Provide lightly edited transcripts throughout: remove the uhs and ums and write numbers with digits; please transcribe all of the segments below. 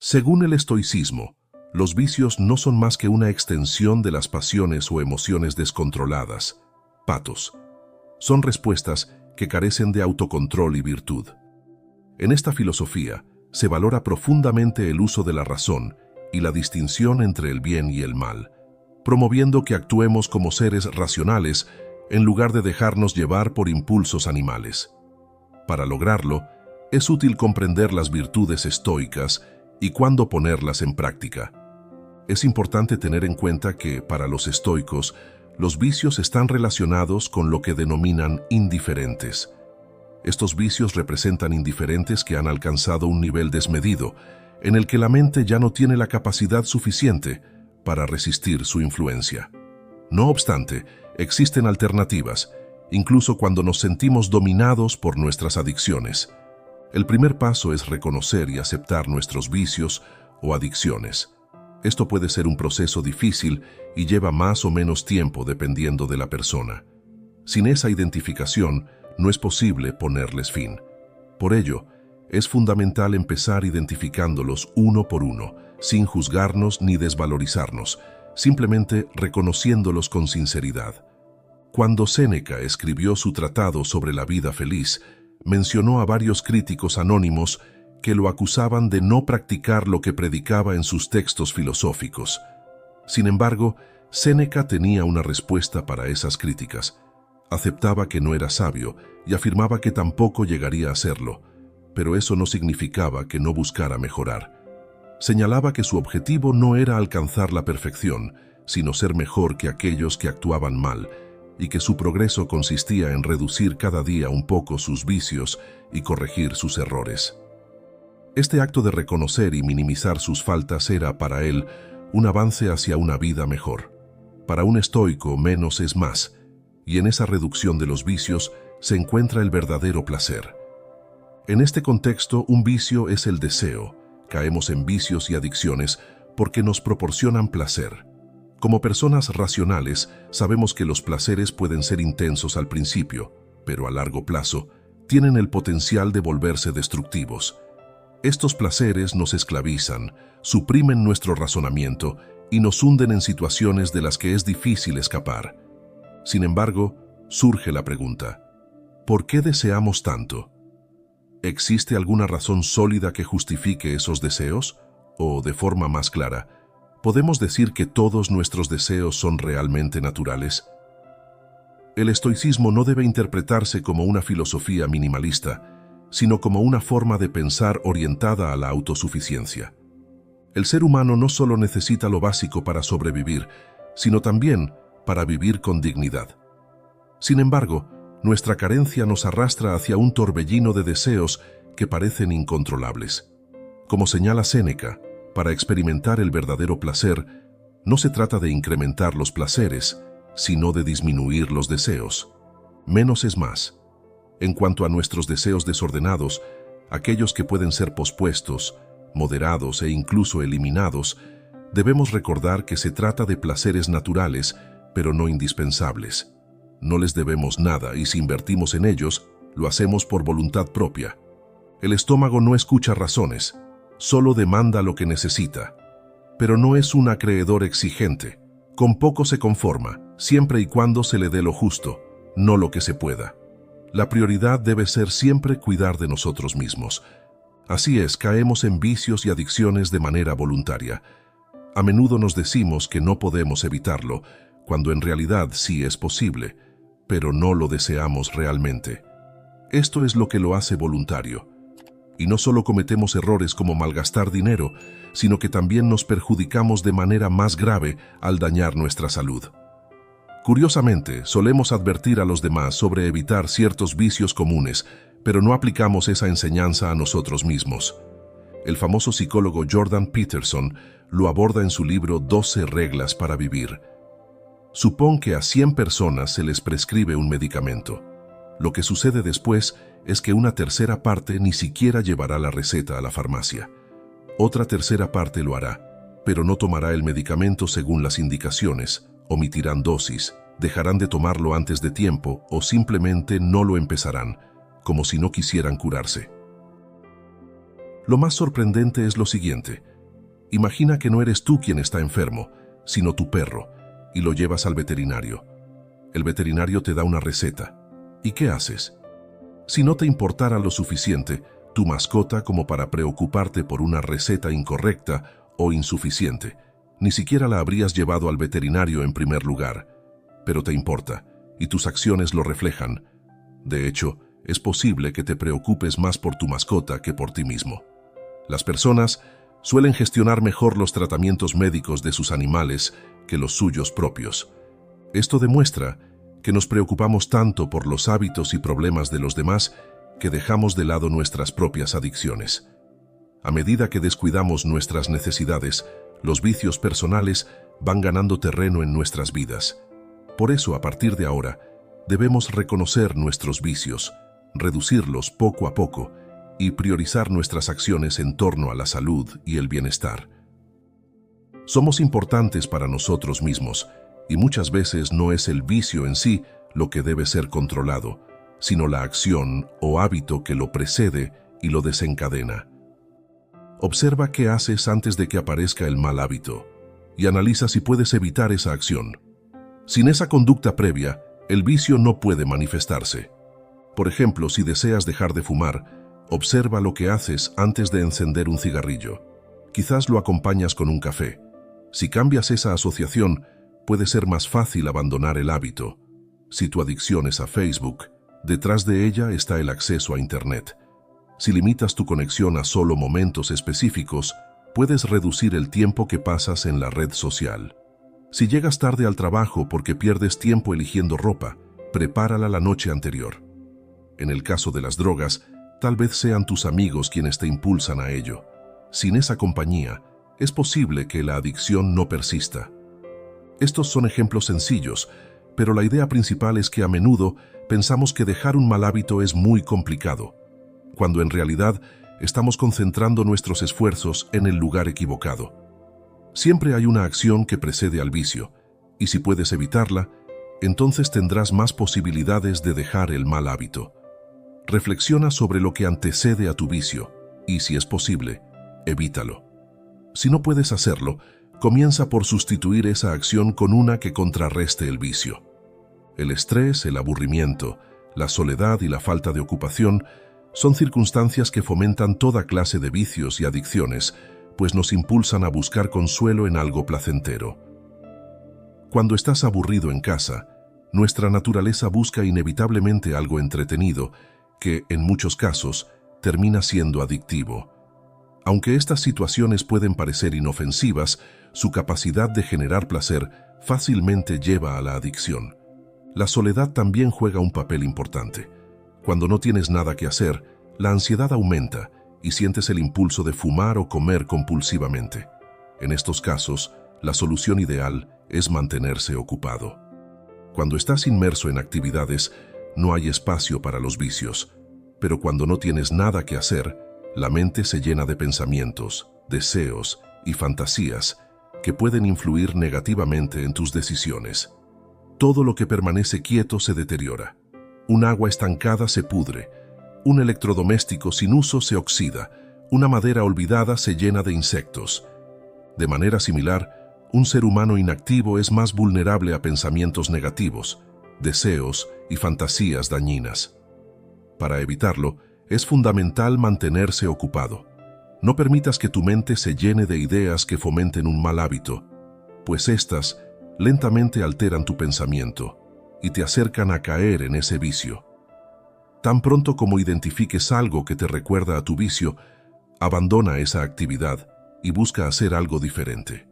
Según el estoicismo, los vicios no son más que una extensión de las pasiones o emociones descontroladas, patos. Son respuestas que carecen de autocontrol y virtud. En esta filosofía se valora profundamente el uso de la razón y la distinción entre el bien y el mal, promoviendo que actuemos como seres racionales en lugar de dejarnos llevar por impulsos animales. Para lograrlo, es útil comprender las virtudes estoicas y cuándo ponerlas en práctica. Es importante tener en cuenta que, para los estoicos, los vicios están relacionados con lo que denominan indiferentes. Estos vicios representan indiferentes que han alcanzado un nivel desmedido, en el que la mente ya no tiene la capacidad suficiente para resistir su influencia. No obstante, existen alternativas, incluso cuando nos sentimos dominados por nuestras adicciones. El primer paso es reconocer y aceptar nuestros vicios o adicciones. Esto puede ser un proceso difícil y lleva más o menos tiempo dependiendo de la persona. Sin esa identificación, no es posible ponerles fin. Por ello, es fundamental empezar identificándolos uno por uno, sin juzgarnos ni desvalorizarnos, simplemente reconociéndolos con sinceridad. Cuando Séneca escribió su tratado sobre la vida feliz, mencionó a varios críticos anónimos que lo acusaban de no practicar lo que predicaba en sus textos filosóficos. Sin embargo, Séneca tenía una respuesta para esas críticas. Aceptaba que no era sabio y afirmaba que tampoco llegaría a serlo, pero eso no significaba que no buscara mejorar. Señalaba que su objetivo no era alcanzar la perfección, sino ser mejor que aquellos que actuaban mal, y que su progreso consistía en reducir cada día un poco sus vicios y corregir sus errores. Este acto de reconocer y minimizar sus faltas era, para él, un avance hacia una vida mejor. Para un estoico, menos es más, y en esa reducción de los vicios se encuentra el verdadero placer. En este contexto, un vicio es el deseo. Caemos en vicios y adicciones porque nos proporcionan placer. Como personas racionales, sabemos que los placeres pueden ser intensos al principio, pero a largo plazo tienen el potencial de volverse destructivos. Estos placeres nos esclavizan, suprimen nuestro razonamiento y nos hunden en situaciones de las que es difícil escapar. Sin embargo, surge la pregunta: ¿por qué deseamos tanto? ¿Existe alguna razón sólida que justifique esos deseos? O, de forma más clara, ¿podemos decir que todos nuestros deseos son realmente naturales? El estoicismo no debe interpretarse como una filosofía minimalista, sino como una forma de pensar orientada a la autosuficiencia. El ser humano no solo necesita lo básico para sobrevivir, sino también para vivir con dignidad. Sin embargo, nuestra carencia nos arrastra hacia un torbellino de deseos que parecen incontrolables. Como señala Séneca, para experimentar el verdadero placer, no se trata de incrementar los placeres, sino de disminuir los deseos. Menos es más. En cuanto a nuestros deseos desordenados, aquellos que pueden ser pospuestos, moderados e incluso eliminados, debemos recordar que se trata de placeres naturales, pero no indispensables. No les debemos nada y si invertimos en ellos, lo hacemos por voluntad propia. El estómago no escucha razones, solo demanda lo que necesita. Pero no es un acreedor exigente. Con poco se conforma, siempre y cuando se le dé lo justo, no lo que se pueda. La prioridad debe ser siempre cuidar de nosotros mismos. Así es, caemos en vicios y adicciones de manera voluntaria. A menudo nos decimos que no podemos evitarlo, cuando en realidad sí es posible, pero no lo deseamos realmente. Esto es lo que lo hace voluntario. Y no solo cometemos errores como malgastar dinero, sino que también nos perjudicamos de manera más grave al dañar nuestra salud. Curiosamente, solemos advertir a los demás sobre evitar ciertos vicios comunes, pero no aplicamos esa enseñanza a nosotros mismos. El famoso psicólogo Jordan Peterson lo aborda en su libro 12 reglas para vivir. Supón que a 100 personas se les prescribe un medicamento. Lo que sucede después es que una tercera parte ni siquiera llevará la receta a la farmacia. Otra tercera parte lo hará, pero no tomará el medicamento según las indicaciones, omitirán dosis, dejarán de tomarlo antes de tiempo o simplemente no lo empezarán, como si no quisieran curarse. Lo más sorprendente es lo siguiente: Imagina que no eres tú quien está enfermo, sino tu perro, y lo llevas al veterinario. El veterinario te da una receta. ¿Y qué haces? Si no te importara lo suficiente tu mascota como para preocuparte por una receta incorrecta o insuficiente, ni siquiera la habrías llevado al veterinario en primer lugar. Pero te importa, y tus acciones lo reflejan. De hecho, es posible que te preocupes más por tu mascota que por ti mismo. Las personas suelen gestionar mejor los tratamientos médicos de sus animales que los suyos propios. Esto demuestra que nos preocupamos tanto por los hábitos y problemas de los demás que dejamos de lado nuestras propias adicciones. A medida que descuidamos nuestras necesidades, los vicios personales van ganando terreno en nuestras vidas. Por eso, a partir de ahora, debemos reconocer nuestros vicios, reducirlos poco a poco y priorizar nuestras acciones en torno a la salud y el bienestar. Somos importantes para nosotros mismos y muchas veces no es el vicio en sí lo que debe ser controlado, sino la acción o hábito que lo precede y lo desencadena. Observa qué haces antes de que aparezca el mal hábito y analiza si puedes evitar esa acción. Sin esa conducta previa, el vicio no puede manifestarse. Por ejemplo, si deseas dejar de fumar, observa lo que haces antes de encender un cigarrillo. Quizás lo acompañas con un café. Si cambias esa asociación, puede ser más fácil abandonar el hábito. Si tu adicción es a Facebook, detrás de ella está el acceso a Internet. Si limitas tu conexión a solo momentos específicos, puedes reducir el tiempo que pasas en la red social. Si llegas tarde al trabajo porque pierdes tiempo eligiendo ropa, prepárala la noche anterior. En el caso de las drogas, tal vez sean tus amigos quienes te impulsan a ello. Sin esa compañía, es posible que la adicción no persista. Estos son ejemplos sencillos, pero la idea principal es que a menudo pensamos que dejar un mal hábito es muy complicado, cuando en realidad estamos concentrando nuestros esfuerzos en el lugar equivocado. Siempre hay una acción que precede al vicio, y si puedes evitarla, entonces tendrás más posibilidades de dejar el mal hábito. Reflexiona sobre lo que antecede a tu vicio, y si es posible, evítalo. Si no puedes hacerlo, comienza por sustituir esa acción con una que contrarreste el vicio. El estrés, el aburrimiento, la soledad y la falta de ocupación son circunstancias que fomentan toda clase de vicios y adicciones, pues nos impulsan a buscar consuelo en algo placentero. Cuando estás aburrido en casa, nuestra naturaleza busca inevitablemente algo entretenido, que, en muchos casos, termina siendo adictivo. Aunque estas situaciones pueden parecer inofensivas, su capacidad de generar placer fácilmente lleva a la adicción. La soledad también juega un papel importante. Cuando no tienes nada que hacer, la ansiedad aumenta y sientes el impulso de fumar o comer compulsivamente. En estos casos, la solución ideal es mantenerse ocupado. Cuando estás inmerso en actividades, no hay espacio para los vicios, pero cuando no tienes nada que hacer, la mente se llena de pensamientos, deseos y fantasías que pueden influir negativamente en tus decisiones. Todo lo que permanece quieto se deteriora. Un agua estancada se pudre. Un electrodoméstico sin uso se oxida. Una madera olvidada se llena de insectos. De manera similar, un ser humano inactivo es más vulnerable a pensamientos negativos, deseos y fantasías dañinas. Para evitarlo, es fundamental mantenerse ocupado. No permitas que tu mente se llene de ideas que fomenten un mal hábito, pues éstas lentamente alteran tu pensamiento y te acercan a caer en ese vicio. Tan pronto como identifiques algo que te recuerda a tu vicio, abandona esa actividad y busca hacer algo diferente.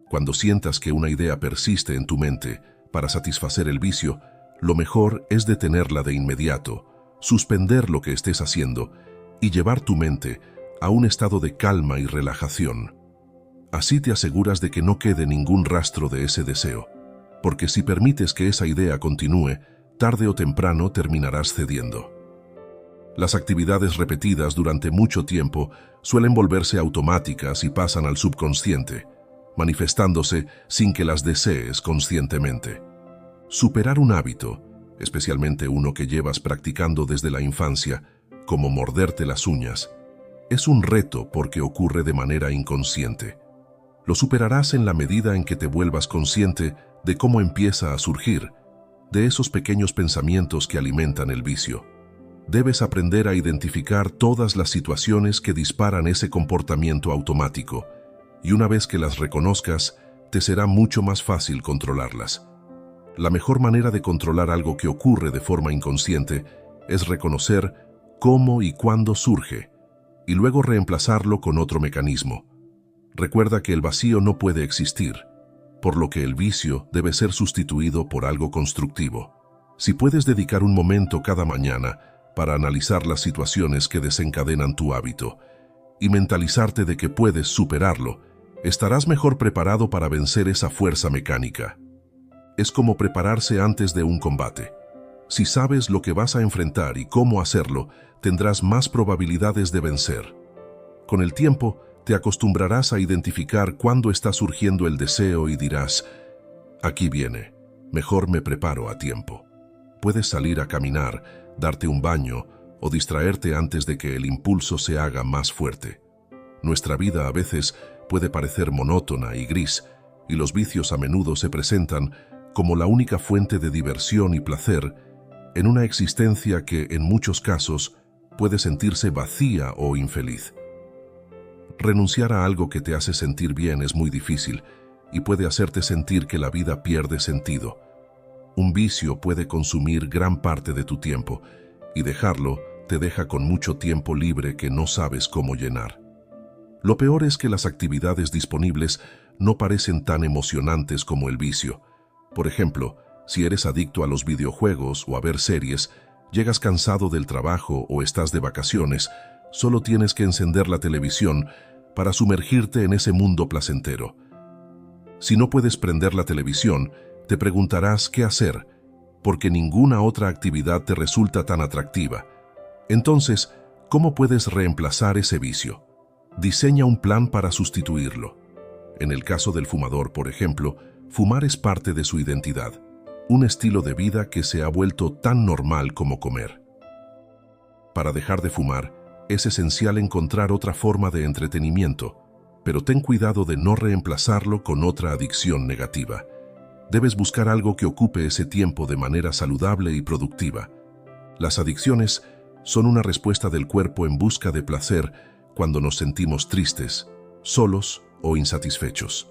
Cuando sientas que una idea persiste en tu mente para satisfacer el vicio, lo mejor es detenerla de inmediato, suspender lo que estés haciendo y llevar tu mente a un estado de calma y relajación. Así te aseguras de que no quede ningún rastro de ese deseo, porque si permites que esa idea continúe, tarde o temprano terminarás cediendo. Las actividades repetidas durante mucho tiempo suelen volverse automáticas y pasan al subconsciente, manifestándose sin que las desees conscientemente. Superar un hábito, especialmente uno que llevas practicando desde la infancia, como morderte las uñas, Es un reto porque ocurre de manera inconsciente. Lo superarás en la medida en que te vuelvas consciente de cómo empieza a surgir, de esos pequeños pensamientos que alimentan el vicio. Debes aprender a identificar todas las situaciones que disparan ese comportamiento automático, y una vez que las reconozcas, te será mucho más fácil controlarlas. La mejor manera de controlar algo que ocurre de forma inconsciente es reconocer cómo y cuándo surge, y luego reemplazarlo con otro mecanismo. Recuerda que el vacío no puede existir, por lo que el vicio debe ser sustituido por algo constructivo. Si puedes dedicar un momento cada mañana para analizar las situaciones que desencadenan tu hábito y mentalizarte de que puedes superarlo, estarás mejor preparado para vencer esa fuerza mecánica. Es como prepararse antes de un combate. Si sabes lo que vas a enfrentar y cómo hacerlo, tendrás más probabilidades de vencer. Con el tiempo, te acostumbrarás a identificar cuándo está surgiendo el deseo y dirás, aquí viene, mejor me preparo a tiempo. Puedes salir a caminar, darte un baño o distraerte antes de que el impulso se haga más fuerte. Nuestra vida a veces puede parecer monótona y gris, y los vicios a menudo se presentan como la única fuente de diversión y placer en una existencia que, en muchos casos, puede sentirse vacía o infeliz. Renunciar a algo que te hace sentir bien es muy difícil y puede hacerte sentir que la vida pierde sentido. Un vicio puede consumir gran parte de tu tiempo y dejarlo te deja con mucho tiempo libre que no sabes cómo llenar. Lo peor es que las actividades disponibles no parecen tan emocionantes como el vicio. Por ejemplo, si eres adicto a los videojuegos o a ver series, llegas cansado del trabajo o estás de vacaciones, solo tienes que encender la televisión para sumergirte en ese mundo placentero. Si no puedes prender la televisión, te preguntarás qué hacer, porque ninguna otra actividad te resulta tan atractiva. Entonces, ¿cómo puedes reemplazar ese vicio? Diseña un plan para sustituirlo. En el caso del fumador, por ejemplo, fumar es parte de su identidad, un estilo de vida que se ha vuelto tan normal como comer. Para dejar de fumar, es esencial encontrar otra forma de entretenimiento, pero ten cuidado de no reemplazarlo con otra adicción negativa. Debes buscar algo que ocupe ese tiempo de manera saludable y productiva. Las adicciones son una respuesta del cuerpo en busca de placer cuando nos sentimos tristes, solos o insatisfechos.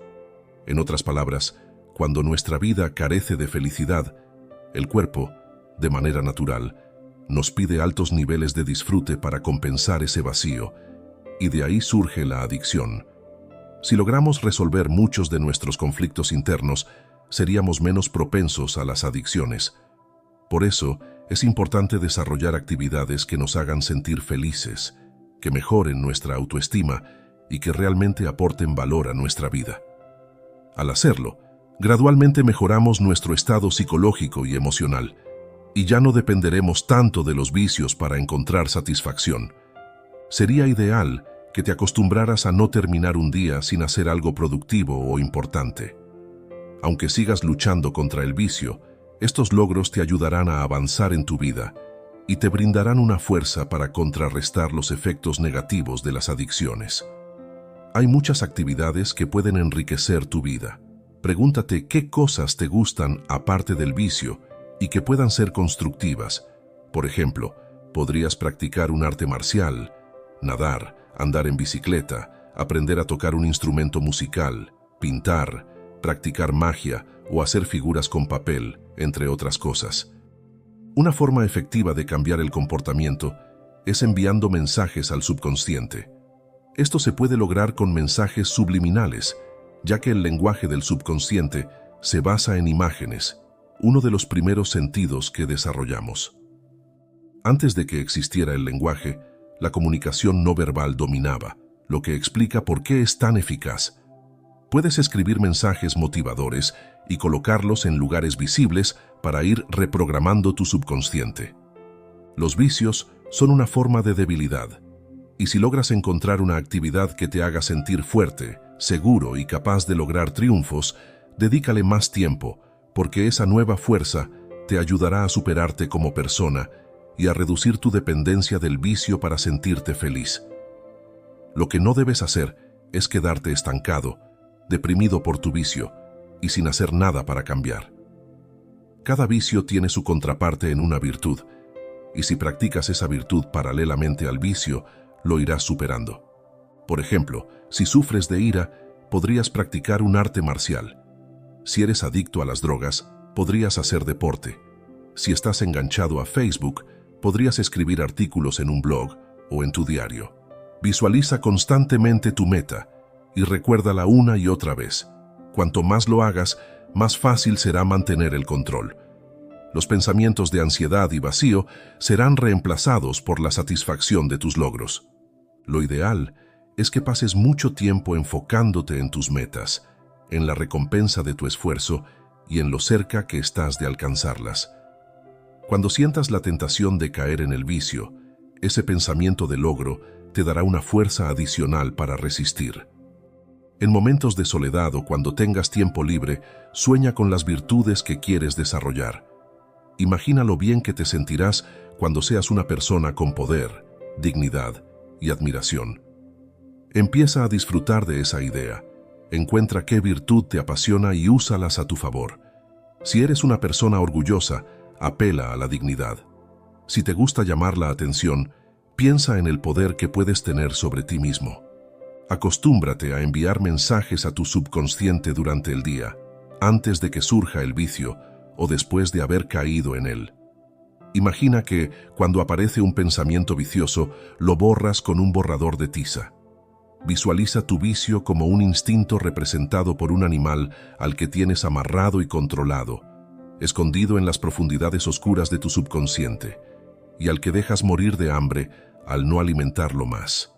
En otras palabras, cuando nuestra vida carece de felicidad, el cuerpo, de manera natural, nos pide altos niveles de disfrute para compensar ese vacío, y de ahí surge la adicción. Si logramos resolver muchos de nuestros conflictos internos, seríamos menos propensos a las adicciones. Por eso, es importante desarrollar actividades que nos hagan sentir felices, que mejoren nuestra autoestima y que realmente aporten valor a nuestra vida. Al hacerlo, gradualmente mejoramos nuestro estado psicológico y emocional, y ya no dependeremos tanto de los vicios para encontrar satisfacción. Sería ideal que te acostumbraras a no terminar un día sin hacer algo productivo o importante. Aunque sigas luchando contra el vicio, estos logros te ayudarán a avanzar en tu vida y te brindarán una fuerza para contrarrestar los efectos negativos de las adicciones. Hay muchas actividades que pueden enriquecer tu vida. Pregúntate qué cosas te gustan aparte del vicio y que puedan ser constructivas. Por ejemplo, podrías practicar un arte marcial, nadar, andar en bicicleta, aprender a tocar un instrumento musical, pintar, practicar magia o hacer figuras con papel, entre otras cosas. Una forma efectiva de cambiar el comportamiento es enviando mensajes al subconsciente. Esto se puede lograr con mensajes subliminales, ya que el lenguaje del subconsciente se basa en imágenes, uno de los primeros sentidos que desarrollamos. Antes de que existiera el lenguaje, la comunicación no verbal dominaba, lo que explica por qué es tan eficaz. Puedes escribir mensajes motivadores y colocarlos en lugares visibles para ir reprogramando tu subconsciente. Los vicios son una forma de debilidad, y si logras encontrar una actividad que te haga sentir fuerte, seguro y capaz de lograr triunfos, dedícale más tiempo, porque esa nueva fuerza te ayudará a superarte como persona y a reducir tu dependencia del vicio para sentirte feliz. Lo que no debes hacer es quedarte estancado, deprimido por tu vicio y sin hacer nada para cambiar. Cada vicio tiene su contraparte en una virtud, y si practicas esa virtud paralelamente al vicio, lo irás superando. Por ejemplo, si sufres de ira, podrías practicar un arte marcial. Si eres adicto a las drogas, podrías hacer deporte. Si estás enganchado a Facebook, podrías escribir artículos en un blog o en tu diario. Visualiza constantemente tu meta y recuérdala una y otra vez. Cuanto más lo hagas, más fácil será mantener el control. Los pensamientos de ansiedad y vacío serán reemplazados por la satisfacción de tus logros. Lo ideal es que pases mucho tiempo enfocándote en tus metas, en la recompensa de tu esfuerzo y en lo cerca que estás de alcanzarlas. Cuando sientas la tentación de caer en el vicio, ese pensamiento de logro te dará una fuerza adicional para resistir. En momentos de soledad o cuando tengas tiempo libre, sueña con las virtudes que quieres desarrollar. Imagina lo bien que te sentirás cuando seas una persona con poder, dignidad y admiración. Empieza a disfrutar de esa idea. Encuentra qué virtud te apasiona y úsalas a tu favor. Si eres una persona orgullosa, apela a la dignidad. Si te gusta llamar la atención, piensa en el poder que puedes tener sobre ti mismo. Acostúmbrate a enviar mensajes a tu subconsciente durante el día, antes de que surja el vicio o después de haber caído en él. Imagina que, cuando aparece un pensamiento vicioso, lo borras con un borrador de tiza. Visualiza tu vicio como un instinto representado por un animal al que tienes amarrado y controlado, escondido en las profundidades oscuras de tu subconsciente, y al que dejas morir de hambre al no alimentarlo más.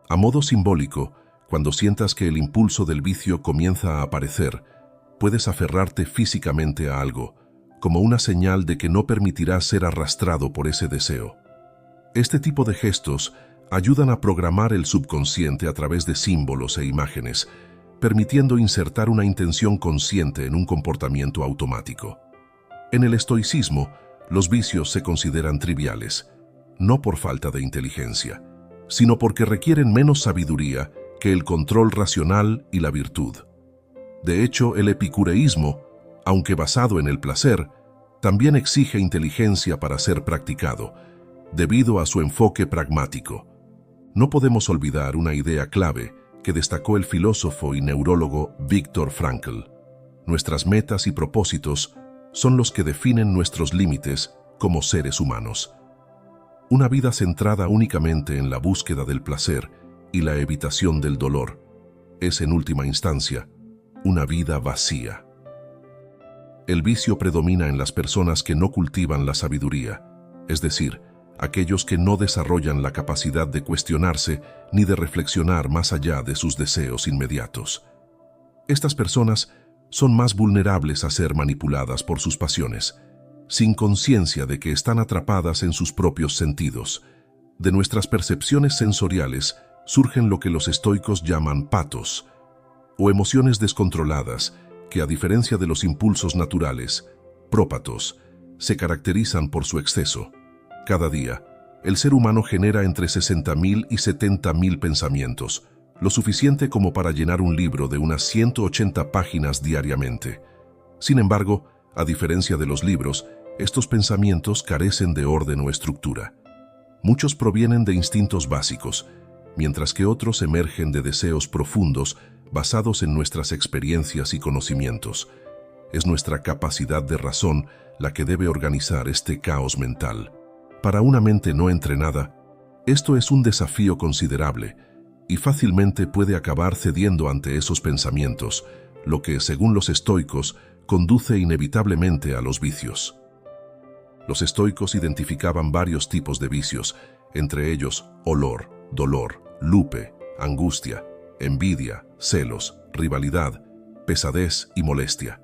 A modo simbólico, cuando sientas que el impulso del vicio comienza a aparecer, puedes aferrarte físicamente a algo, como una señal de que no permitirás ser arrastrado por ese deseo. Este tipo de gestos ayudan a programar el subconsciente a través de símbolos e imágenes, permitiendo insertar una intención consciente en un comportamiento automático. En el estoicismo, los vicios se consideran triviales, no por falta de inteligencia, sino porque requieren menos sabiduría que el control racional y la virtud. De hecho, el epicureísmo, aunque basado en el placer, también exige inteligencia para ser practicado, debido a su enfoque pragmático. No podemos olvidar una idea clave que destacó el filósofo y neurólogo Viktor Frankl. Nuestras metas y propósitos son los que definen nuestros límites como seres humanos. Una vida centrada únicamente en la búsqueda del placer y la evitación del dolor es, en última instancia, una vida vacía. El vicio predomina en las personas que no cultivan la sabiduría, es decir, aquellos que no desarrollan la capacidad de cuestionarse ni de reflexionar más allá de sus deseos inmediatos. Estas personas son más vulnerables a ser manipuladas por sus pasiones, sin conciencia de que están atrapadas en sus propios sentidos. De nuestras percepciones sensoriales surgen lo que los estoicos llaman patos, o emociones descontroladas que, a diferencia de los impulsos naturales, própatos, se caracterizan por su exceso. Cada día, el ser humano genera entre 60.000 y 70.000 pensamientos, lo suficiente como para llenar un libro de unas 180 páginas diariamente. Sin embargo, a diferencia de los libros, estos pensamientos carecen de orden o estructura. Muchos provienen de instintos básicos, mientras que otros emergen de deseos profundos basados en nuestras experiencias y conocimientos. Es nuestra capacidad de razón la que debe organizar este caos mental. Para una mente no entrenada, esto es un desafío considerable y fácilmente puede acabar cediendo ante esos pensamientos, lo que, según los estoicos, conduce inevitablemente a los vicios. Los estoicos identificaban varios tipos de vicios, entre ellos olor, dolor, lupe, angustia, envidia, celos, rivalidad, pesadez y molestia.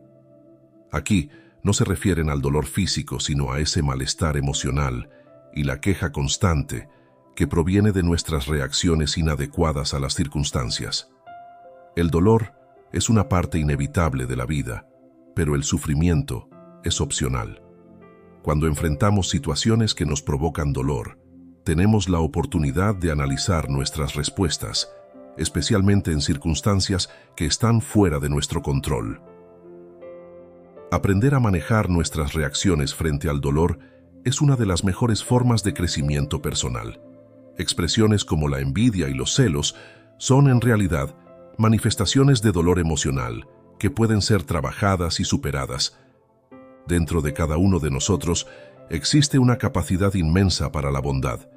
Aquí no se refieren al dolor físico, sino a ese malestar emocional y la queja constante que proviene de nuestras reacciones inadecuadas a las circunstancias. El dolor es una parte inevitable de la vida, pero el sufrimiento es opcional. Cuando enfrentamos situaciones que nos provocan dolor, tenemos la oportunidad de analizar nuestras respuestas especialmente en circunstancias que están fuera de nuestro control. Aprender a manejar nuestras reacciones frente al dolor es una de las mejores formas de crecimiento personal. Expresiones como la envidia y los celos son en realidad manifestaciones de dolor emocional que pueden ser trabajadas y superadas. Dentro de cada uno de nosotros existe una capacidad inmensa para la bondad,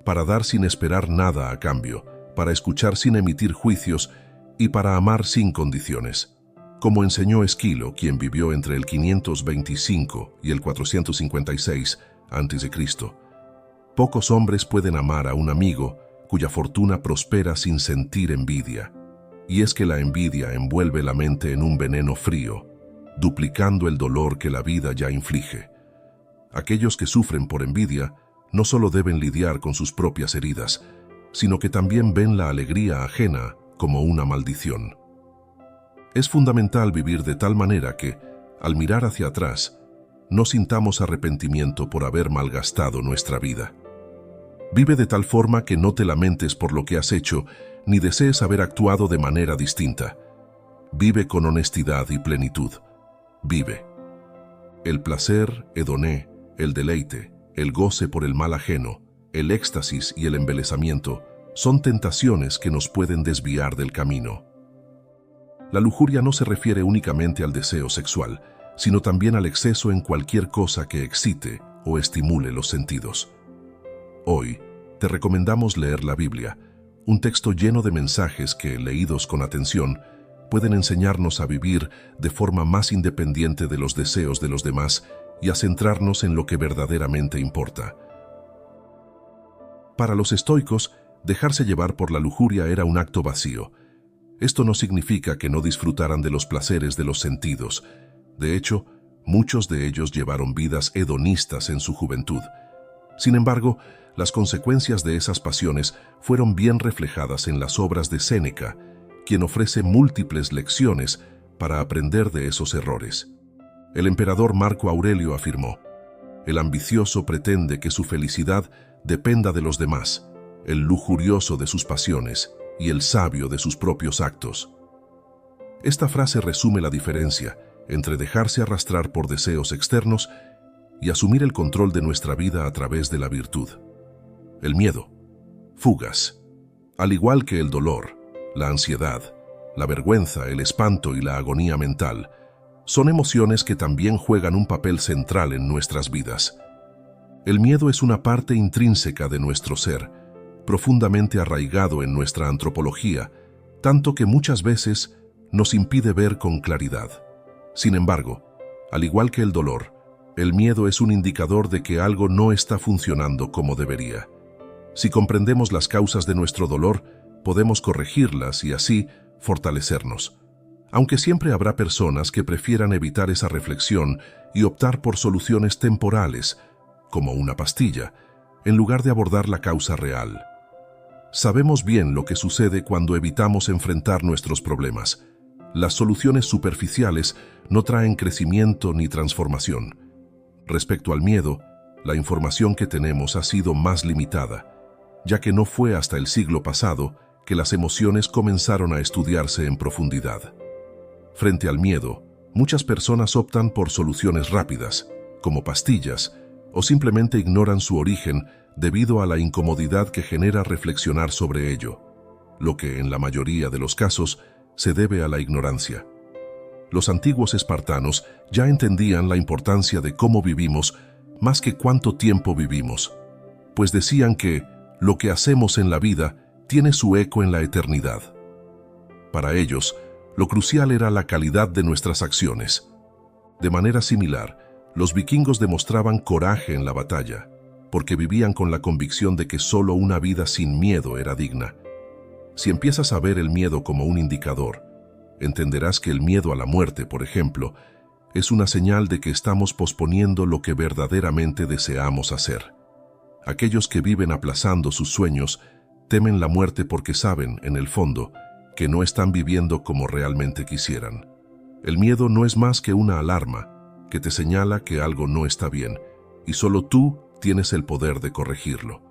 para dar sin esperar nada a cambio, para escuchar sin emitir juicios y para amar sin condiciones. Como enseñó Esquilo, quien vivió entre el 525 y el 456 a.C., pocos hombres pueden amar a un amigo cuya fortuna prospera sin sentir envidia. Y es que la envidia envuelve la mente en un veneno frío, duplicando el dolor que la vida ya inflige. Aquellos que sufren por envidia no solo deben lidiar con sus propias heridas, sino que también ven la alegría ajena como una maldición. Es fundamental vivir de tal manera que, al mirar hacia atrás, no sintamos arrepentimiento por haber malgastado nuestra vida. Vive de tal forma que no te lamentes por lo que has hecho, ni desees haber actuado de manera distinta. Vive con honestidad y plenitud. Vive. El placer, edoné, el deleite, el goce por el mal ajeno, el éxtasis y el embelesamiento son tentaciones que nos pueden desviar del camino. La lujuria no se refiere únicamente al deseo sexual, sino también al exceso en cualquier cosa que excite o estimule los sentidos. Hoy, te recomendamos leer la Biblia, un texto lleno de mensajes que, leídos con atención, pueden enseñarnos a vivir de forma más independiente de los deseos de los demás y a centrarnos en lo que verdaderamente importa. Para los estoicos, dejarse llevar por la lujuria era un acto vacío. Esto no significa que no disfrutaran de los placeres de los sentidos. De hecho, muchos de ellos llevaron vidas hedonistas en su juventud. Sin embargo, las consecuencias de esas pasiones fueron bien reflejadas en las obras de Séneca, quien ofrece múltiples lecciones para aprender de esos errores. El emperador Marco Aurelio afirmó: «El ambicioso pretende que su felicidad dependa de los demás, el lujurioso de sus pasiones y el sabio de sus propios actos». Esta frase resume la diferencia entre dejarse arrastrar por deseos externos y asumir el control de nuestra vida a través de la virtud. El miedo, fugaz, al igual que el dolor, la ansiedad, la vergüenza, el espanto y la agonía mental, son emociones que también juegan un papel central en nuestras vidas. El miedo es una parte intrínseca de nuestro ser, profundamente arraigado en nuestra antropología, tanto que muchas veces nos impide ver con claridad. Sin embargo, al igual que el dolor, el miedo es un indicador de que algo no está funcionando como debería. Si comprendemos las causas de nuestro dolor, podemos corregirlas y así fortalecernos. Aunque siempre habrá personas que prefieran evitar esa reflexión y optar por soluciones temporales, como una pastilla, en lugar de abordar la causa real. Sabemos bien lo que sucede cuando evitamos enfrentar nuestros problemas. Las soluciones superficiales no traen crecimiento ni transformación. Respecto al miedo, la información que tenemos ha sido más limitada, ya que no fue hasta el siglo pasado que las emociones comenzaron a estudiarse en profundidad. Frente al miedo, muchas personas optan por soluciones rápidas, como pastillas, o simplemente ignoran su origen debido a la incomodidad que genera reflexionar sobre ello, lo que en la mayoría de los casos se debe a la ignorancia. Los antiguos espartanos ya entendían la importancia de cómo vivimos más que cuánto tiempo vivimos, pues decían que lo que hacemos en la vida tiene su eco en la eternidad. Para ellos, lo crucial era la calidad de nuestras acciones. De manera similar, los vikingos demostraban coraje en la batalla, porque vivían con la convicción de que solo una vida sin miedo era digna. Si empiezas a ver el miedo como un indicador, entenderás que el miedo a la muerte, por ejemplo, es una señal de que estamos posponiendo lo que verdaderamente deseamos hacer. Aquellos que viven aplazando sus sueños temen la muerte porque saben, en el fondo, que no están viviendo como realmente quisieran. El miedo no es más que una alarma que te señala que algo no está bien y solo tú tienes el poder de corregirlo.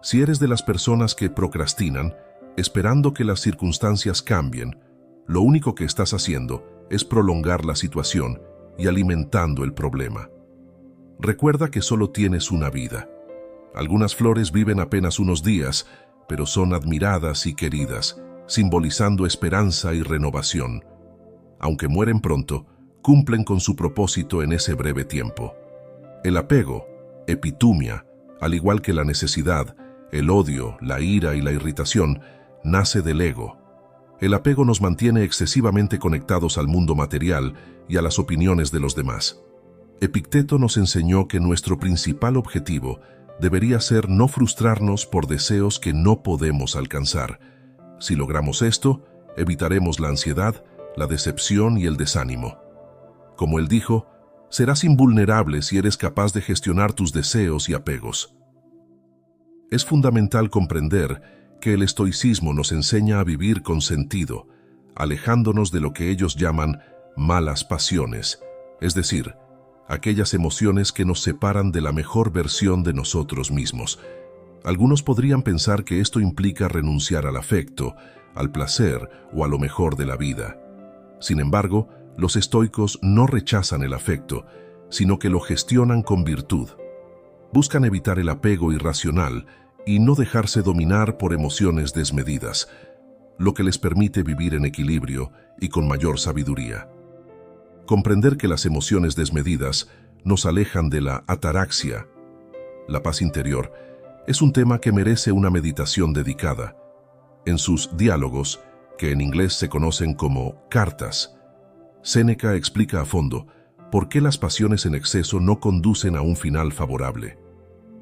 Si eres de las personas que procrastinan, esperando que las circunstancias cambien, lo único que estás haciendo es prolongar la situación y alimentando el problema. Recuerda que solo tienes una vida. Algunas flores viven apenas unos días, pero son admiradas y queridas, simbolizando esperanza y renovación. Aunque mueren pronto, cumplen con su propósito en ese breve tiempo. El apego, epitumia, al igual que la necesidad, el odio, la ira y la irritación, nace del ego. El apego nos mantiene excesivamente conectados al mundo material y a las opiniones de los demás. Epicteto nos enseñó que nuestro principal objetivo debería ser no frustrarnos por deseos que no podemos alcanzar. Si logramos esto, evitaremos la ansiedad, la decepción y el desánimo. Como él dijo, serás invulnerable si eres capaz de gestionar tus deseos y apegos. Es fundamental comprender que el estoicismo nos enseña a vivir con sentido, alejándonos de lo que ellos llaman malas pasiones, es decir, aquellas emociones que nos separan de la mejor versión de nosotros mismos. Algunos podrían pensar que esto implica renunciar al afecto, al placer o a lo mejor de la vida. Sin embargo, los estoicos no rechazan el afecto, sino que lo gestionan con virtud. Buscan evitar el apego irracional y no dejarse dominar por emociones desmedidas, lo que les permite vivir en equilibrio y con mayor sabiduría. Comprender que las emociones desmedidas nos alejan de la ataraxia, la paz interior, es un tema que merece una meditación dedicada. En sus diálogos, que en inglés se conocen como cartas, Séneca explica a fondo por qué las pasiones en exceso no conducen a un final favorable.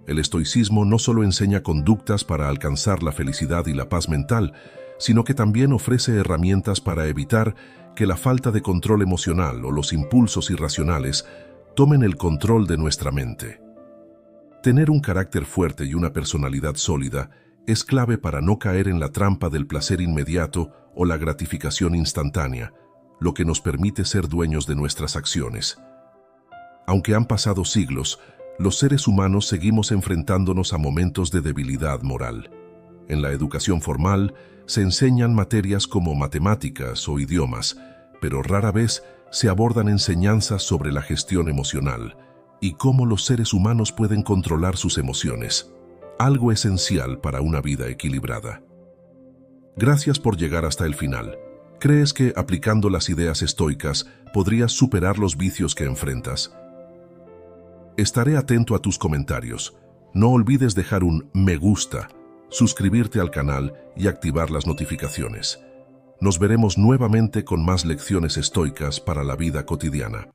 El estoicismo no solo enseña conductas para alcanzar la felicidad y la paz mental, sino que también ofrece herramientas para evitar que la falta de control emocional o los impulsos irracionales tomen el control de nuestra mente. Tener un carácter fuerte y una personalidad sólida es clave para no caer en la trampa del placer inmediato o la gratificación instantánea, lo que nos permite ser dueños de nuestras acciones. Aunque han pasado siglos, los seres humanos seguimos enfrentándonos a momentos de debilidad moral. En la educación formal se enseñan materias como matemáticas o idiomas, pero rara vez se abordan enseñanzas sobre la gestión emocional y cómo los seres humanos pueden controlar sus emociones, algo esencial para una vida equilibrada. Gracias por llegar hasta el final. ¿Crees que aplicando las ideas estoicas podrías superar los vicios que enfrentas? Estaré atento a tus comentarios. No olvides dejar un me gusta, suscribirte al canal y activar las notificaciones. Nos veremos nuevamente con más lecciones estoicas para la vida cotidiana.